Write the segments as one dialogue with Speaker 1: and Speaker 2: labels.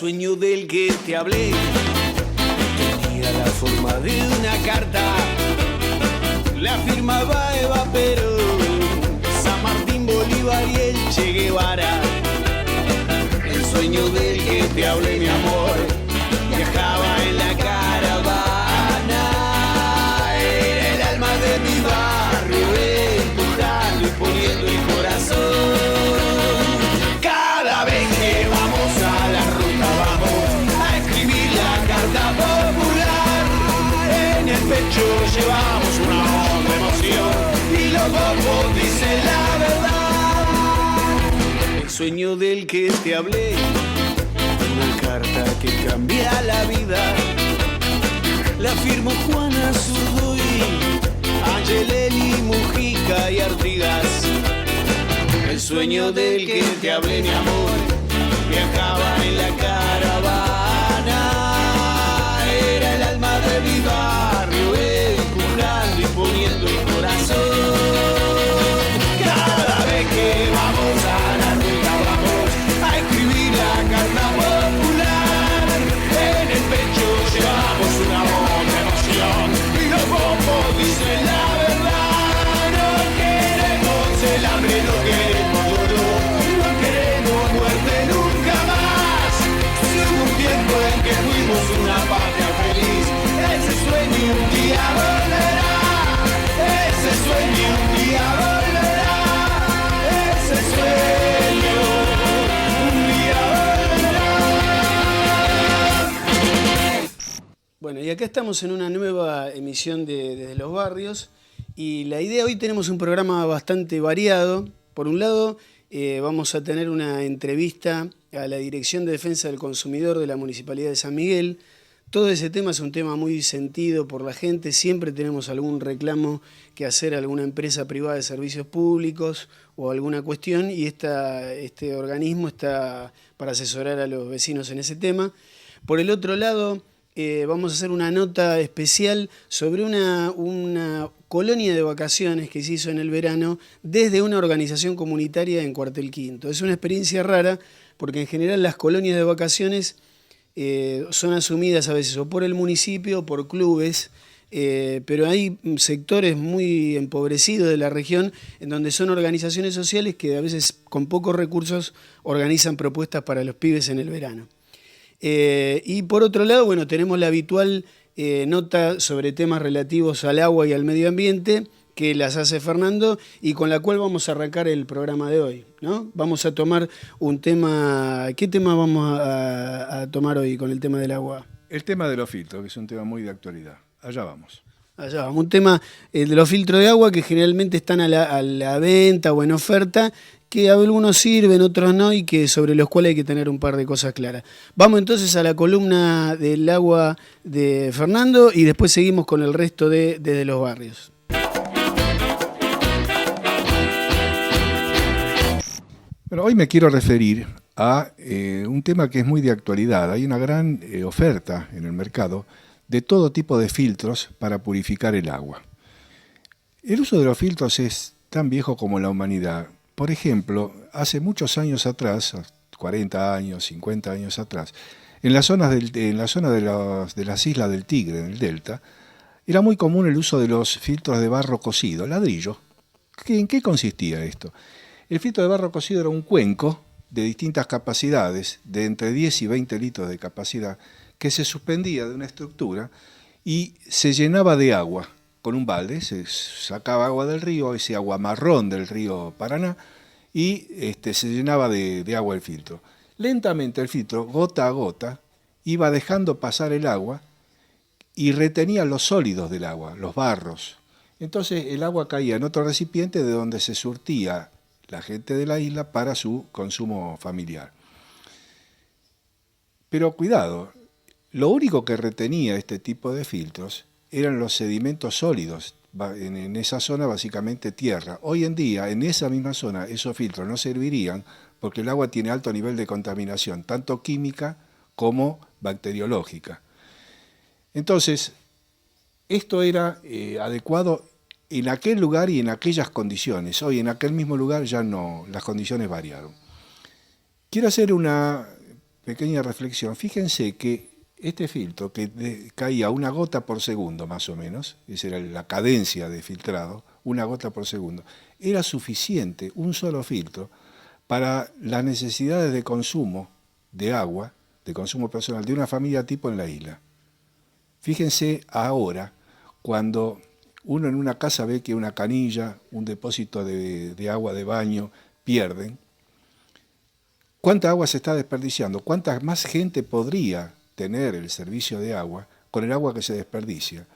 Speaker 1: sueño del que te hablé tenía la forma de una carta. La firmaba Eva Perón, San Martín, Bolívar y el Che Guevara. El sueño del que te hablé, mi amor, viajaba en la caravana. Era el alma de mi barrio, empujando y poniendo el corazón. Cada vez que vamos a la ruta vamos a escribir la carta popular. En el pecho llevamos una honda emoción y los bombos dicen la verdad. El sueño del que te hablé, una carta que cambia la vida. La firmó Juana Zurduy, Angelelli, Mujica y Artigas. El sueño del que te hablé, mi amor, viajaba en la caravana. Era el alma de mi barrio, empujando y poniendo el corazón. Cada vez que vamos a la ruta vamos a escribir la carta popular. En el pecho llevamos una honda emoción y los bombos dicen la verdad. No queremos el hambre, no queremos dolor, no queremos muerte nunca más. Si hubo un tiempo en que fuimos una patria feliz, ese sueño un día volverá. Ese sueño un día volverá. Ese sueño un día volverá. Bueno, y acá estamos en una nueva emisión de Desde los Barrios. Y la idea, hoy tenemos un programa bastante variado. Por un lado, vamos a tener una entrevista a la Dirección de Defensa del Consumidor de la Municipalidad de San Miguel. Todo ese tema es un tema muy sentido por la gente. Siempre tenemos algún reclamo que hacer a alguna empresa privada de servicios públicos o alguna cuestión, y este organismo está para asesorar a los vecinos en ese tema. Por el otro lado, vamos a hacer una nota especial sobre una colonia de vacaciones que se hizo en el verano desde una organización comunitaria en Cuartel Quinto. Es una experiencia rara porque en general las colonias de vacaciones son asumidas a veces o por el municipio o por clubes, pero hay sectores muy empobrecidos de la región en donde son organizaciones sociales que a veces con pocos recursos organizan propuestas para los pibes en el verano. Y por otro lado, bueno, tenemos la habitual nota sobre temas relativos al agua y al medio ambiente que las hace Fernando y con la cual vamos a arrancar el programa de hoy, ¿no? Vamos a tomar un tema. ¿Qué tema vamos a tomar hoy con el tema del agua?
Speaker 2: El tema de los filtros, que es un tema muy de actualidad. Allá vamos.
Speaker 1: Allá vamos. Un tema de los filtros de agua que generalmente están a la venta o en oferta, que algunos sirven, otros no, y que sobre los cuales hay que tener un par de cosas claras. Vamos entonces a la columna del agua de Fernando y después seguimos con el resto de Desde los Barrios.
Speaker 2: Bueno, hoy me quiero referir a un tema que es muy de actualidad. Hay una gran oferta en el mercado de todo tipo de filtros para purificar el agua. El uso de los filtros es tan viejo como la humanidad. Por ejemplo, hace muchos años atrás, 40 años, 50 años atrás, en la zona de las islas del Tigre, en el delta, era muy común el uso de los filtros de barro cocido, ladrillo. ¿En qué consistía esto? El filtro de barro cocido era un cuenco de distintas capacidades, de entre 10 y 20 litros de capacidad, que se suspendía de una estructura y se llenaba de agua. Con un balde se sacaba agua del río, ese agua marrón del río Paraná, y se llenaba de agua el filtro. Lentamente el filtro, gota a gota, iba dejando pasar el agua y retenía los sólidos del agua, los barros. Entonces el agua caía en otro recipiente de donde se surtía la gente de la isla para su consumo familiar. Pero cuidado, lo único que retenía este tipo de filtros eran los sedimentos sólidos, en esa zona básicamente tierra. Hoy en día, en esa misma zona, esos filtros no servirían porque el agua tiene alto nivel de contaminación, tanto química como bacteriológica. Entonces, esto era adecuado en aquel lugar y en aquellas condiciones. Hoy en aquel mismo lugar ya no, las condiciones variaron. Quiero hacer una pequeña reflexión. Fíjense que este filtro, que caía una gota por segundo más o menos, esa era la cadencia de filtrado, una gota por segundo, era suficiente, un solo filtro, para las necesidades de consumo de agua, de consumo personal, de una familia tipo en la isla. Fíjense ahora, cuando uno en una casa ve que una canilla, un depósito de agua de baño pierden, ¿cuánta agua se está desperdiciando? ¿Cuánta más gente podría tener el servicio de agua con el agua que se desperdicia?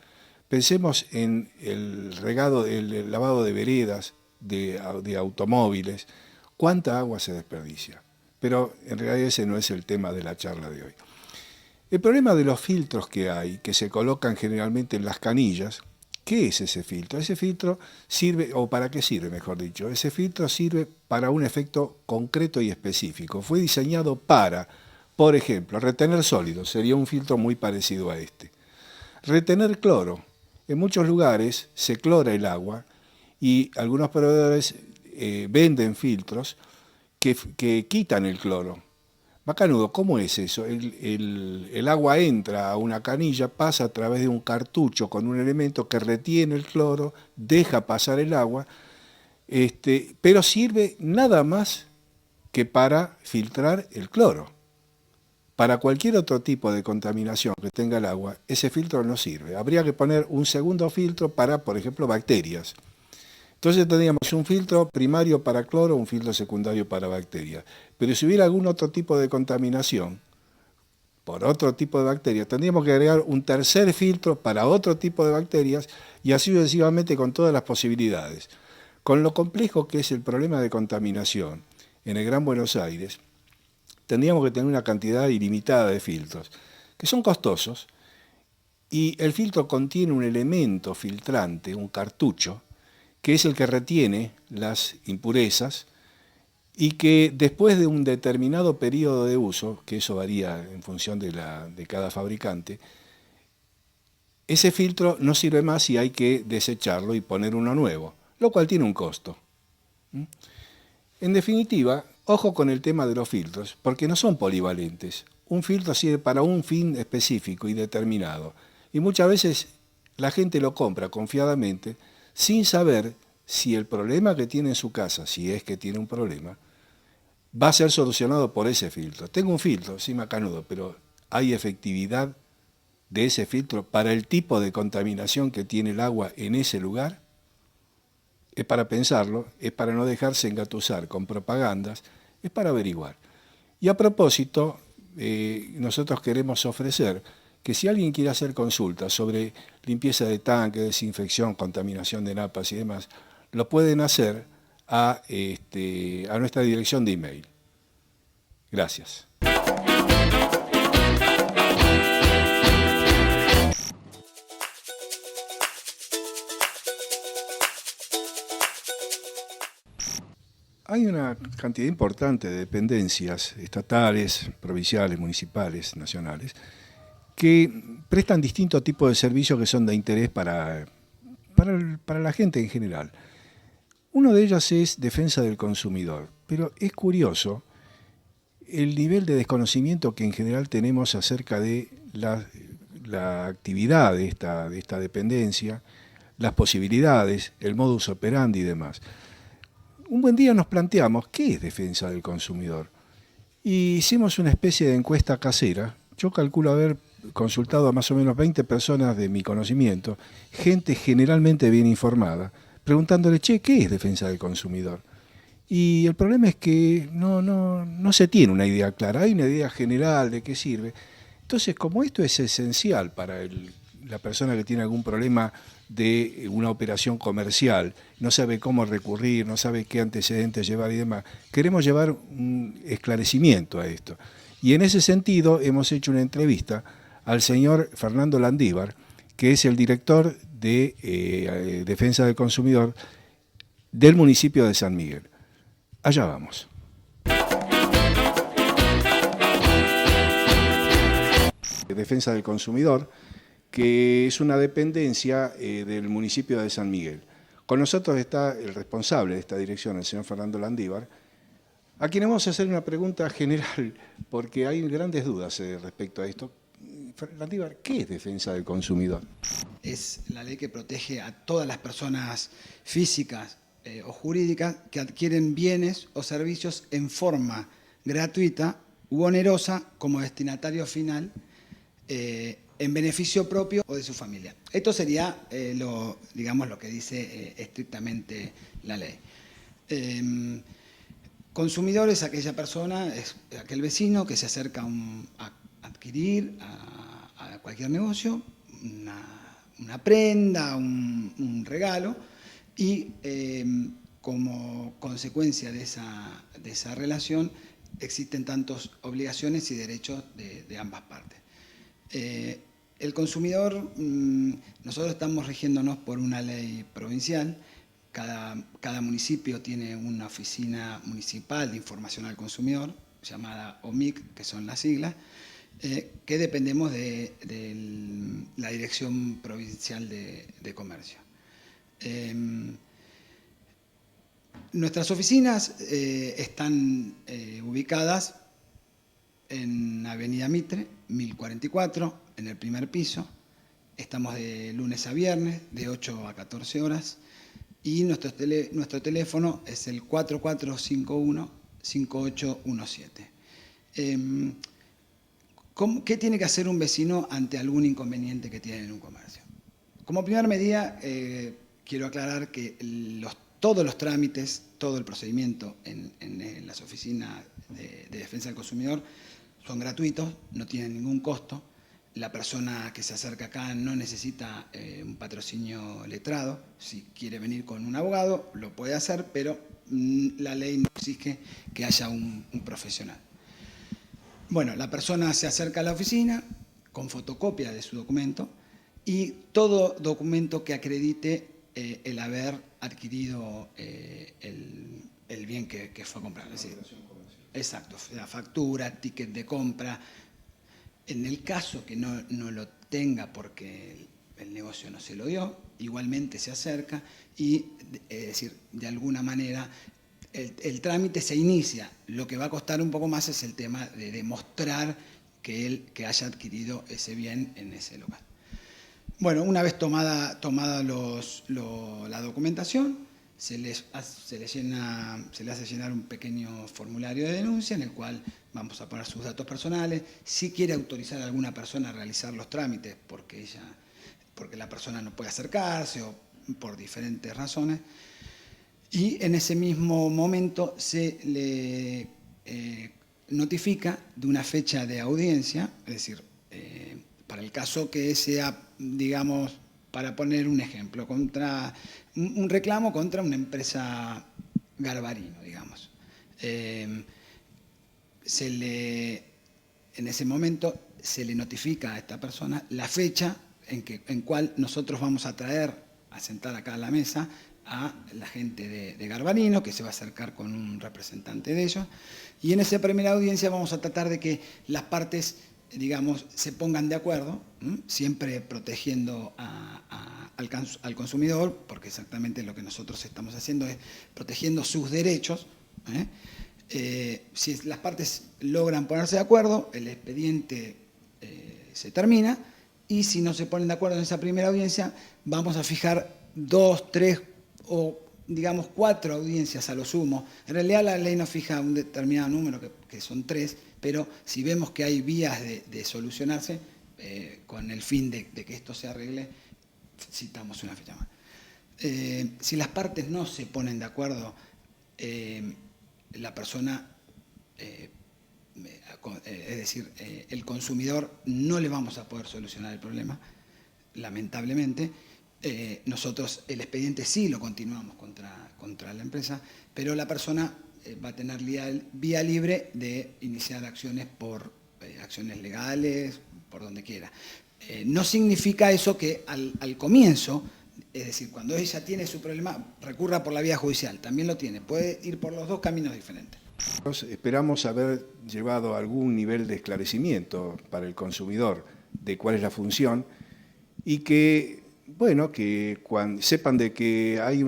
Speaker 2: Pensemos en el regado, el lavado de veredas, de automóviles. ¿Cuánta agua se desperdicia? Pero en realidad ese no es el tema de la charla de hoy. El problema de los filtros que hay, que se colocan generalmente en las canillas, ¿qué es ese filtro? Ese filtro sirve, o ¿para qué sirve, mejor dicho? Ese filtro sirve para un efecto concreto y específico. Fue diseñado para, por ejemplo, retener sólidos, sería un filtro muy parecido a este. Retener cloro. En muchos lugares se clora el agua y algunos proveedores venden filtros que quitan el cloro. Macanudo, ¿cómo es eso? El agua entra a una canilla, pasa a través de un cartucho con un elemento que retiene el cloro, deja pasar el agua, pero sirve nada más que para filtrar el cloro. Para cualquier otro tipo de contaminación que tenga el agua, ese filtro no sirve. Habría que poner un segundo filtro para, por ejemplo, bacterias. Entonces tendríamos un filtro primario para cloro, un filtro secundario para bacterias. Pero si hubiera algún otro tipo de contaminación, por otro tipo de bacterias, tendríamos que agregar un tercer filtro para otro tipo de bacterias y así sucesivamente con todas las posibilidades. Con lo complejo que es el problema de contaminación en el Gran Buenos Aires, tendríamos que tener una cantidad ilimitada de filtros, que son costosos, y el filtro contiene un elemento filtrante, un cartucho, que es el que retiene las impurezas y que después de un determinado periodo de uso, que eso varía en función de cada fabricante, ese filtro no sirve más y hay que desecharlo y poner uno nuevo, lo cual tiene un costo. En definitiva, ojo con el tema de los filtros, porque no son polivalentes. Un filtro sirve para un fin específico y determinado, y muchas veces la gente lo compra confiadamente, sin saber si el problema que tiene en su casa, si es que tiene un problema, va a ser solucionado por ese filtro. Tengo un filtro, sí, macanudo, pero ¿hay efectividad de ese filtro para el tipo de contaminación que tiene el agua en ese lugar? Es para pensarlo, es para no dejarse engatusar con propagandas, es para averiguar. Y a propósito, nosotros queremos ofrecer que si alguien quiere hacer consultas sobre limpieza de tanque, desinfección, contaminación de napas y demás, lo pueden hacer a nuestra dirección de email. Gracias. Hay una cantidad importante de dependencias estatales, provinciales, municipales, nacionales, que prestan distintos tipos de servicios que son de interés para la gente en general. Uno de ellos es defensa del consumidor, pero es curioso el nivel de desconocimiento que en general tenemos acerca de la actividad de esta dependencia, las posibilidades, el modus operandi y demás. Un buen día nos planteamos, ¿qué es defensa del consumidor? Y hicimos una especie de encuesta casera. Yo calculo haber consultado a más o menos 20 personas de mi conocimiento, gente generalmente bien informada, preguntándole, ¿qué es defensa del consumidor? Y el problema es que no se tiene una idea clara, hay una idea general de qué sirve. Entonces, como esto es esencial para la persona que tiene algún problema de una operación comercial, no sabe cómo recurrir, no sabe qué antecedentes llevar y demás, queremos llevar un esclarecimiento a esto. Y en ese sentido hemos hecho una entrevista al señor Fernando Landívar, que es el director de Defensa del Consumidor del municipio de San Miguel. Allá vamos. Defensa del Consumidor, que es una dependencia del municipio de San Miguel. Con nosotros está el responsable de esta dirección, el señor Fernando Landívar, A quienes vamos a hacer una pregunta general, porque hay grandes dudas respecto a esto. Landívar, ¿qué es defensa del consumidor?
Speaker 3: Es la ley que protege a todas las personas físicas o jurídicas que adquieren bienes o servicios en forma gratuita u onerosa como destinatario final en beneficio propio o de su familia. Esto sería lo que dice estrictamente la ley. Consumidor es aquella persona, es aquel vecino que se acerca a adquirir a cualquier negocio una prenda, un regalo, y como consecuencia de esa relación existen tantas obligaciones y derechos de ambas partes. El consumidor, nosotros estamos rigiéndonos por una ley provincial. Cada municipio tiene una oficina municipal de información al consumidor, llamada OMIC, que son las siglas, que dependemos de la Dirección Provincial de Comercio. Nuestras oficinas están ubicadas en Avenida Mitre, 1044, en el primer piso. Estamos de lunes a viernes, de 8 a 14 horas. Y nuestro teléfono es el 4451-5817. ¿Qué tiene que hacer un vecino ante algún inconveniente que tiene en un comercio? Como primera medida, quiero aclarar que todos los trámites, todo el procedimiento en las oficinas de defensa del consumidor son gratuitos, no tienen ningún costo. La persona que se acerca acá no necesita un patrocinio letrado. Si quiere venir con un abogado, lo puede hacer, pero la ley no exige que haya un profesional. Bueno, la persona se acerca a la oficina con fotocopia de su documento y todo documento que acredite el haber adquirido el bien que fue comprado. Es decir, exacto, la factura, ticket de compra. En el caso que no lo tenga porque el negocio no se lo dio, igualmente se acerca y, es decir, de alguna manera el trámite se inicia. Lo que va a costar un poco más es el tema de demostrar que haya adquirido ese bien en ese local. Bueno, una vez tomada la documentación, se le hace llenar un pequeño formulario de denuncia en el cual vamos a poner sus datos personales. Si quiere autorizar a alguna persona a realizar los trámites porque la persona no puede acercarse o por diferentes razones. Y en ese mismo momento se le notifica de una fecha de audiencia, es decir, para el caso que sea, digamos, para poner un ejemplo, contra un reclamo contra una empresa Garbarino, digamos. En ese momento se le notifica a esta persona la fecha en cual nosotros vamos a sentar acá a la mesa a la gente de Garbarino, que se va a acercar con un representante de ellos, y en esa primera audiencia vamos a tratar de que las partes, digamos, se pongan de acuerdo, siempre protegiendo al consumidor, porque exactamente lo que nosotros estamos haciendo es protegiendo sus derechos. Si las partes logran ponerse de acuerdo, el expediente se termina, y si no se ponen de acuerdo en esa primera audiencia, vamos a fijar 2, 3 o digamos 4 audiencias a lo sumo. En realidad la ley nos fija un determinado número, que son 3, pero si vemos que hay vías de solucionarse, con el fin de que esto se arregle, citamos una fecha más. Si las partes no se ponen de acuerdo, la persona, es decir, el consumidor, no le vamos a poder solucionar el problema, lamentablemente. Nosotros el expediente sí lo continuamos contra la empresa, pero la persona va a tener vía libre de iniciar acciones por acciones legales, por donde quiera. No significa eso que al comienzo, es decir, cuando ella tiene su problema, recurra por la vía judicial. También lo tiene, puede ir por los dos caminos diferentes.
Speaker 2: Esperamos haber llevado algún nivel de esclarecimiento para el consumidor de cuál es la función y que bueno, que sepan de que hay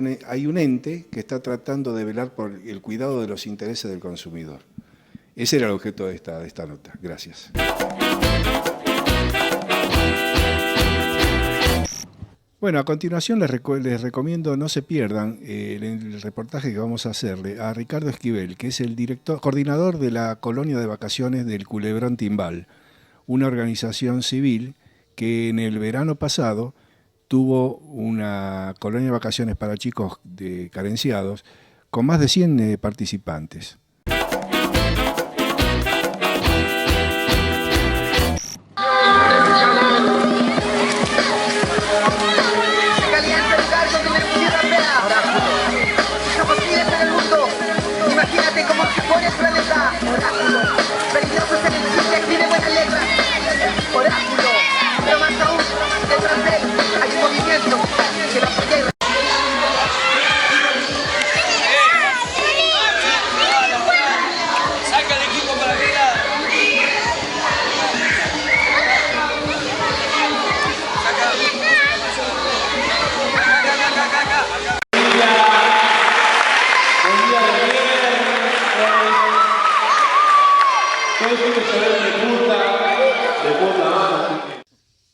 Speaker 2: un ente que está tratando de velar por el cuidado de los intereses del consumidor. Ese era el objeto de esta nota. Gracias. Bueno, a continuación les recomiendo no se pierdan el reportaje que vamos a hacerle a Ricardo Esquivel, que es el coordinador de la colonia de vacaciones del Culebrón Timbal, una organización civil que en el verano pasado tuvo una colonia de vacaciones para chicos carenciados con más de 100 participantes.
Speaker 4: Imagínate cómo se pone el planeta. Oráculo, peligroso es el existe, escribe buenas letras. Oráculo, pero más aún, detrás de él hay un movimiento que lo apoya.
Speaker 5: Saca el equipo para arriba.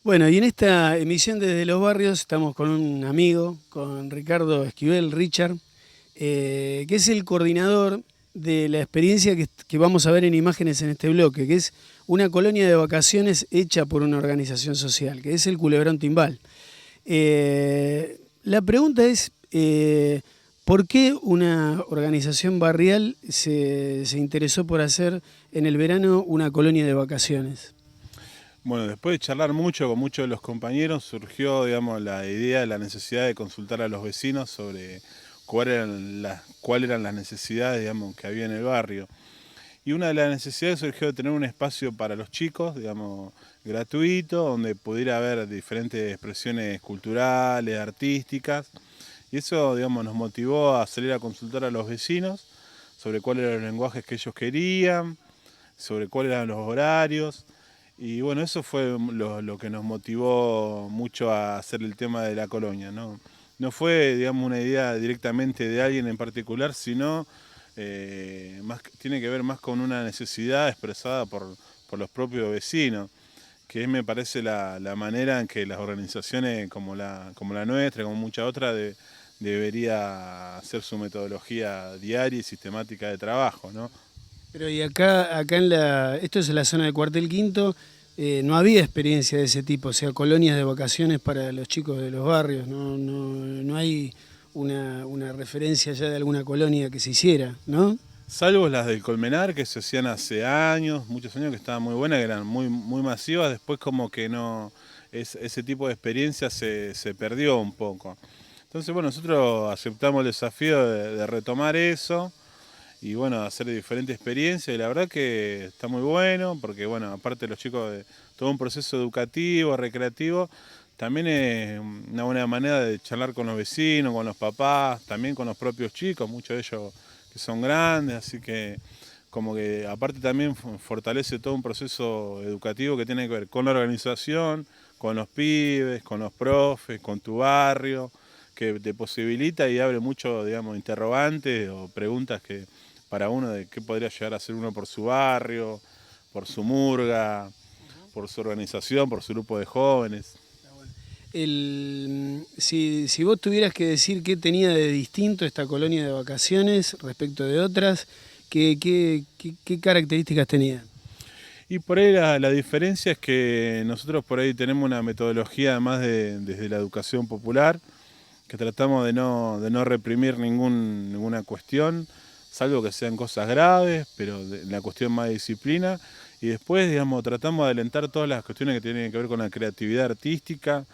Speaker 1: Bueno, y en esta emisión desde los barrios estamos con un amigo, con Ricardo Esquivel, Richard, que es el coordinador de la experiencia que vamos a ver en imágenes en este bloque, que es una colonia de vacaciones hecha por una organización social, que es el Culebrón Timbal. La pregunta es, ¿por qué una organización barrial se interesó por hacer en el verano una colonia de vacaciones?
Speaker 6: Bueno, después de charlar mucho con muchos de los compañeros, surgió, digamos, la idea, la necesidad de consultar a los vecinos sobre cuáles eran las necesidades, digamos, que había en el barrio. Y una de las necesidades surgió de tener un espacio para los chicos, digamos, gratuito, donde pudiera haber diferentes expresiones culturales, artísticas. Y eso, digamos, nos motivó a salir a consultar a los vecinos sobre cuáles eran los lenguajes que ellos querían, sobre cuáles eran los horarios. Y bueno, eso fue lo que nos motivó mucho a hacer el tema de la colonia, ¿no? No fue, digamos, una idea directamente de alguien en particular, sino tiene que ver más con una necesidad expresada por los propios vecinos, que me parece la manera en que las organizaciones como la nuestra, como muchas otras, debería hacer su metodología diaria y sistemática de trabajo, ¿no?
Speaker 1: Pero y acá esto es en la zona del Cuartel Quinto, no había experiencia de ese tipo, o sea, colonias de vacaciones para los chicos de los barrios, no hay una referencia ya de alguna colonia que se hiciera, ¿no?
Speaker 6: Salvo las del Colmenar, que se hacían hace años, muchos años, que estaban muy buenas, que eran muy, muy masivas, después como que no, ese tipo de experiencia se perdió un poco. Entonces, bueno, nosotros aceptamos el desafío de retomar eso, y bueno, hacer diferentes experiencias, y la verdad que está muy bueno, porque bueno, aparte de los chicos de todo un proceso educativo, recreativo, también es una buena manera de charlar con los vecinos, con los papás, también con los propios chicos, muchos de ellos que son grandes, así que como que aparte también fortalece todo un proceso educativo que tiene que ver con la organización, con los pibes, con los profes, con tu barrio, que te posibilita y abre mucho, digamos, interrogantes o preguntas que para uno de qué podría llegar a ser uno por su barrio, por su murga, por su organización, por su grupo de jóvenes.
Speaker 1: Si vos tuvieras que decir qué tenía de distinto esta colonia de vacaciones respecto de otras, ¿qué características tenía?
Speaker 6: Y por ahí la diferencia es que nosotros por ahí tenemos una metodología, además desde la educación popular, que tratamos de no reprimir ninguna cuestión, salvo que sean cosas graves, pero la cuestión más de disciplina. Y después, digamos, tratamos de alentar todas las cuestiones que tienen que ver con la creatividad artística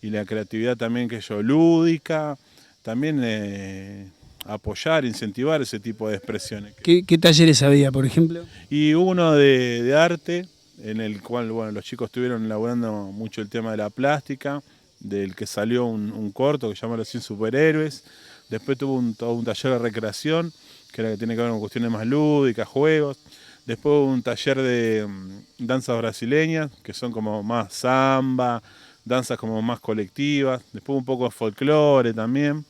Speaker 6: y la creatividad también que yo lúdica, también apoyar, incentivar ese tipo de expresiones.
Speaker 1: ¿Qué talleres había, por ejemplo?
Speaker 6: Y uno de arte, en el cual bueno, los chicos estuvieron elaborando mucho el tema de la plástica, del que salió un corto que se llama Los 100 Superhéroes. Después tuvo todo un taller de recreación, que era que tiene que ver con cuestiones más lúdicas, juegos. Después hubo un taller de danzas brasileñas, que son como más samba, danzas como más colectivas, después un poco de folclore también.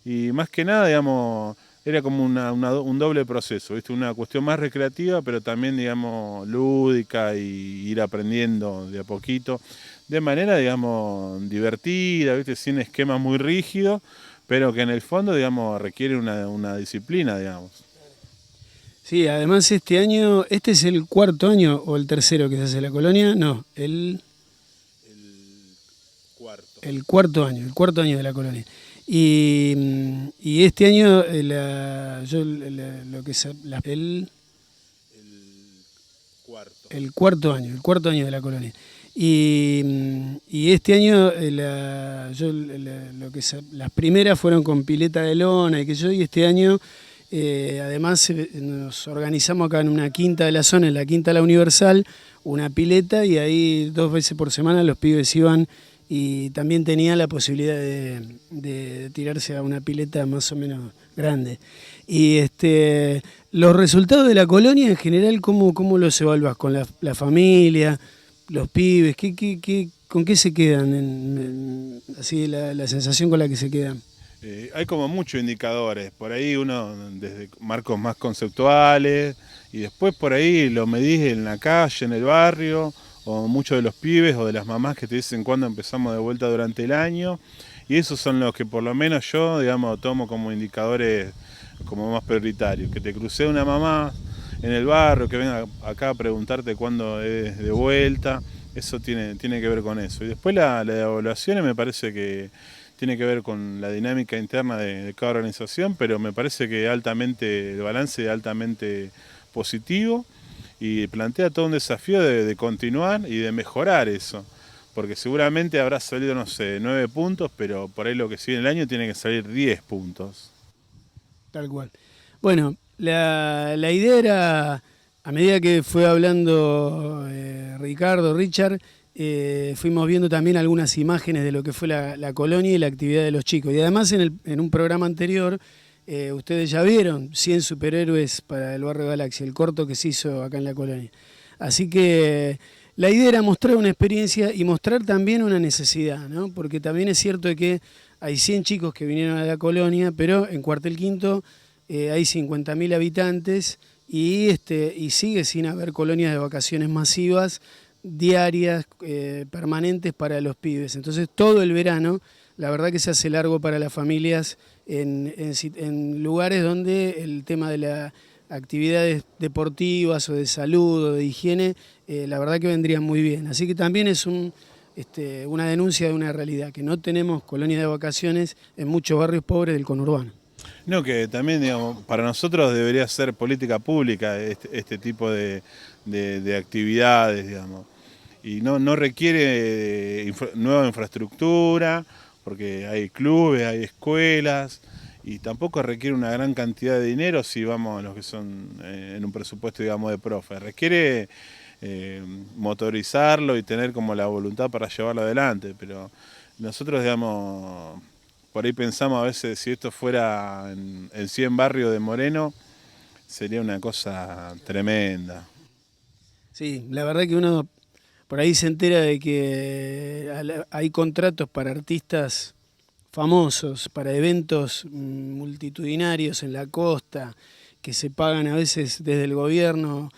Speaker 6: Y más que nada, digamos, era como un doble proceso, ¿viste? Una cuestión más recreativa, pero también, digamos, lúdica y ir aprendiendo de a poquito, de manera, digamos, divertida, ¿viste? Sin esquemas muy rígidos, pero que en el fondo, digamos, requiere una disciplina, digamos.
Speaker 1: Sí, además este año, ¿este es el cuarto año o el tercero que se hace la colonia? No, el cuarto año de la colonia. Y este año el cuarto año de la colonia. Y este año las primeras fueron con pileta de lona y este año además nos organizamos acá en una quinta de la zona, en la quinta La Universal, una pileta, y ahí 2 veces por semana los pibes iban y también tenían la posibilidad de tirarse a una pileta más o menos grande. Y los resultados de la colonia en general, ¿cómo los evaluás? ¿Con la familia, los pibes? ¿Con qué se quedan? Así la sensación con la que se quedan.
Speaker 6: Hay como muchos indicadores, por ahí uno desde marcos más conceptuales y después por ahí lo medís en la calle, en el barrio, o muchos de los pibes o de las mamás que te dicen cuándo empezamos de vuelta durante el año, y esos son los que por lo menos yo, digamos, tomo como indicadores como más prioritarios, que te crucé una mamá en el barrio, que venga acá a preguntarte cuándo es de vuelta, eso tiene que ver con eso. Y después la evaluación me parece que tiene que ver con la dinámica interna de cada organización, pero me parece que el balance es altamente positivo y plantea todo un desafío de continuar y de mejorar eso, porque seguramente habrá salido, no sé, 9 puntos, pero por ahí lo que sigue en el año tiene que salir 10 puntos.
Speaker 1: Tal cual. Bueno, la idea era, a medida que fue hablando Richard, fuimos viendo también algunas imágenes de lo que fue la colonia y la actividad de los chicos. Y además en un programa anterior, ustedes ya vieron 100 superhéroes para el barrio Galaxia, el corto que se hizo acá en la colonia. Así que la idea era mostrar una experiencia y mostrar también una necesidad, ¿no? Porque también es cierto de que hay 100 chicos que vinieron a la colonia, pero en Cuartel Quinto hay 50.000 habitantes y sigue sin haber colonias de vacaciones masivas, diarias, permanentes para los pibes. Entonces todo el verano, la verdad que se hace largo para las familias en lugares donde el tema de las actividades deportivas o de salud o de higiene, la verdad que vendrían muy bien. Así que también es una denuncia de una realidad, que no tenemos colonias de vacaciones en muchos barrios pobres del conurbano.
Speaker 6: No, que también, digamos, para nosotros debería ser política pública este tipo de actividades, digamos. Y no requiere nueva infraestructura, porque hay clubes, hay escuelas, y tampoco requiere una gran cantidad de dinero si vamos a los que son en un presupuesto, digamos, de profe. Requiere motorizarlo y tener como la voluntad para llevarlo adelante, pero nosotros, digamos, por ahí pensamos a veces si esto fuera en 100 barrios de Moreno, sería una cosa tremenda.
Speaker 1: Sí, la verdad que uno por ahí se entera de que hay contratos para artistas famosos, para eventos multitudinarios en la costa, que se pagan a veces desde el gobierno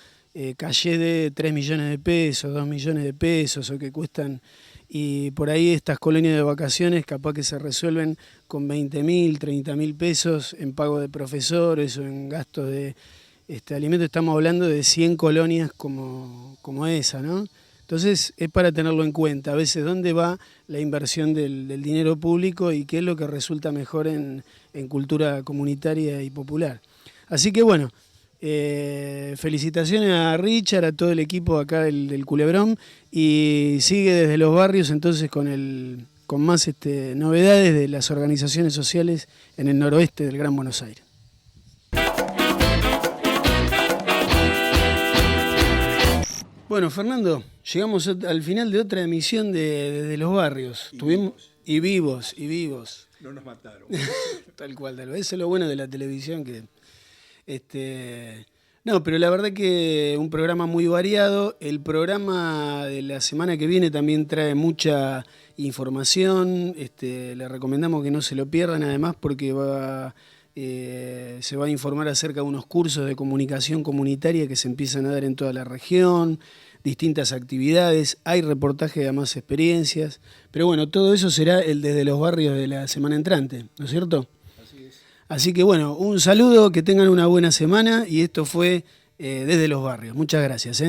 Speaker 1: cachés de 3 millones de pesos, 2 millones de pesos, o que cuestan, y por ahí estas colonias de vacaciones capaz que se resuelven con 20.000, 30.000 pesos en pago de profesores o en gastos de alimentos. Estamos hablando de 100 colonias como esa, ¿no? Entonces es para tenerlo en cuenta, a veces dónde va la inversión del dinero público y qué es lo que resulta mejor en cultura comunitaria y popular. Así que bueno, felicitaciones a Richard, a todo el equipo acá del Culebrón, y sigue desde los barrios entonces con más novedades de las organizaciones sociales en el noroeste del Gran Buenos Aires. Bueno, Fernando, llegamos al final de otra emisión de los barrios. Y vivos.
Speaker 2: No nos mataron.
Speaker 1: Tal cual. Eso es lo bueno de la televisión, que No, pero la verdad que un programa muy variado. El programa de la semana que viene también trae mucha información. Le recomendamos que no se lo pierdan, además, porque se va a informar acerca de unos cursos de comunicación comunitaria que se empiezan a dar en toda la región, distintas actividades, hay reportaje de más experiencias. Pero bueno, todo eso será el Desde los Barrios de la semana entrante, ¿no es cierto? Así que bueno, un saludo, que tengan una buena semana y esto fue Desde los Barrios. Muchas gracias.